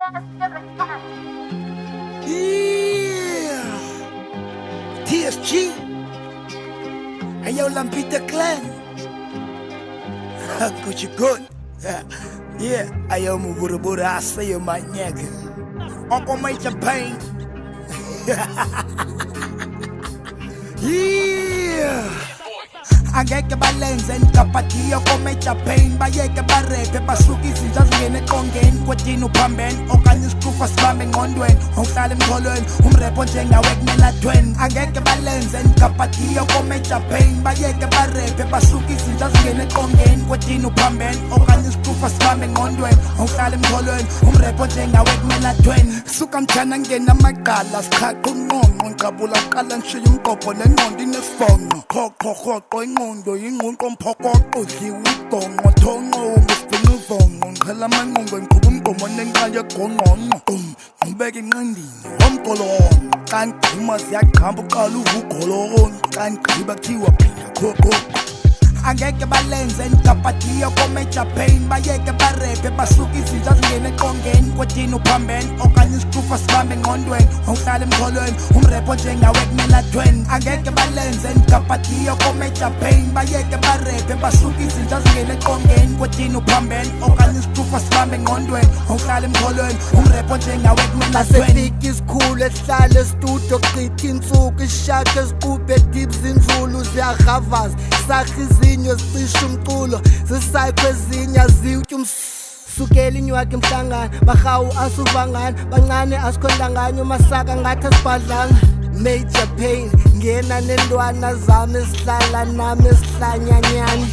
Yeah, TSG, ayaw Lampita Clan. Gucci good. Yeah, ayaw mo bura-bura sa'yo manyag. Ako may champagne. Yeah. Angeke balenze kapati yoko mecha pain bayeke barepe basuka izinja zingene eqongeni kwedini uphambene okanye isikufa sibambe engqondweni awuhlala emkholweni umrepo njengawe kumeladweni angeke balenze kapati yoko mecha pain bayeke barepe basuka izinja zingene eqongeni kwedini uphambene okanye isikufa sibambe engqondweni awuhlala emkholweni umrepo njengawe kumeladweni suka mthana ngena amaqala siqhaqa unqonqo ngqabula qala ngishiya umqopho nengqondo inesibongo qoqo ingqondo yingqunqo mphokoqo udliwe igonqo thonqo ngesibhinqa ivonqo ngiqhela amanqonqo ngiqhuba umgomo nenqala yegongqonqo ngibeka inqendini womqolonqo xa ngiqhuma ziyaqhamba uqala uvugolonqo xa ngiqhiba kuthiwa phina khokho angeke balenze kapati yoko mecha pain bayeke barepe basuka izinja zingene eqongeni kwedini uphambene okanye isikufa sibambe engqondweni awuhlala emkholweni umrepo njengawe kumeladweni angeke balenze kapati yoko mecha pain bayeke barepe basuka izinja zingene eqongeni kwedini uphambene okanye isikufa sibambe engqondweni awuhlala emkholweni umrepo njengawe kumeladweni asefika isikhulu esihlala esitudio qitha insuku ishaka esiqubhe edips inzulu ziyarhavaza isakha izinyo sicisha umculo zisayikho ezinye aziyutya sukela inywakhe emhlangano bahawu asuvangana bancane asikhondanganye umasaka ngathi asibhadlanga major pain ngena nendwana zami esihlala nami esihlanyanyane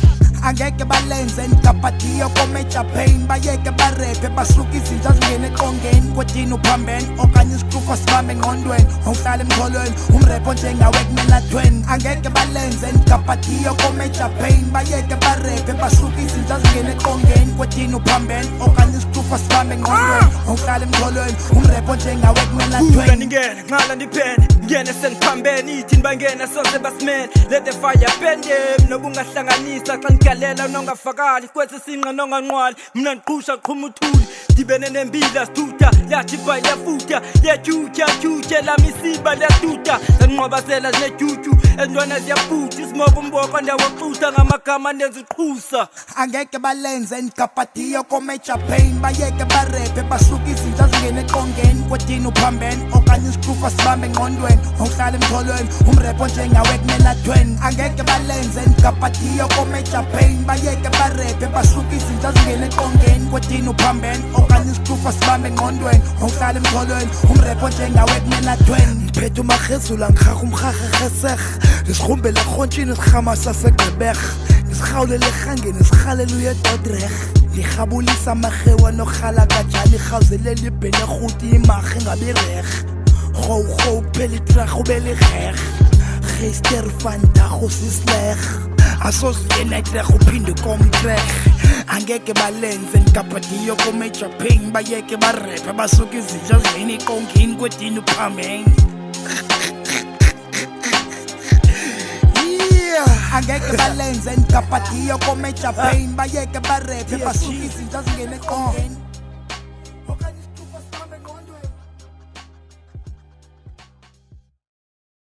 angeke balenze kapati yoko mecha pain bayeke barepe basuka izinja zingene eqongeni kwedini uphambene okanye isikufa sibambe engqondweni awuhlala emkholweni umrepo njengawe kumeladweni angeke balenze kapati yoko mecha pain bayeke barepe basuka izinja zingene eqongeni kwedini uphambene okanye isikufa sibambe engqondweni awuhlala emkholweni umrepo njengawe kumeladweni ngene ngala ndiphene ngene sendiphambene ithini bangena sonke basimene let the fire burn them nobungahlanganisa xa lalela nongafakali kwesi sinqa nonganqwali mina ndiqhusha qhuma uthuli dibene nembila sithutha yathi bhayi liyafutha yatyutyha lamisiba liyatuta zanqwabasela zinetyutyhu ezintwana ziyafutha isimoba umboko ndawoxutha ngamagama nenza uqhusa angeke balenze kapati yoko mecha pain bayeke barepe basuka izinja zingene eqongeni kwedini uphambene okanye isikufa sibambe engqondweni awuhlala emkholweni umrepo njengawe kumeladweni angeke balenze kapati yoko mecha pain bayeke barepe basuka izinja zingene eqongeni kwedini uphambene okanye isikufa sibambe engqondweni awuhlala emkholweni umrepo njengawe kumeladweni ngiphethe umarhezula ngirharha umrharherheserha ngisirhumbela erhontshini sirhamasa segqeberha ngisirhawulele erhangeni sirhalela uyedodrerha ndirhabulisa amarhewa norhala kajani irhawuzelela ibheni erhuti imarha engabirerha rhowu kuphela itrarha ubelirherha geister vandago sislerha asoziyena itrerha uphinde komtrerha angeke balenze kapati yoko mecha pain bayeke barepe basuka izinja zingene eqongeni kwedini uphambene angeke balenze kapati yoko mecha pain bayeke barepe basuka izinja zingene eqongeni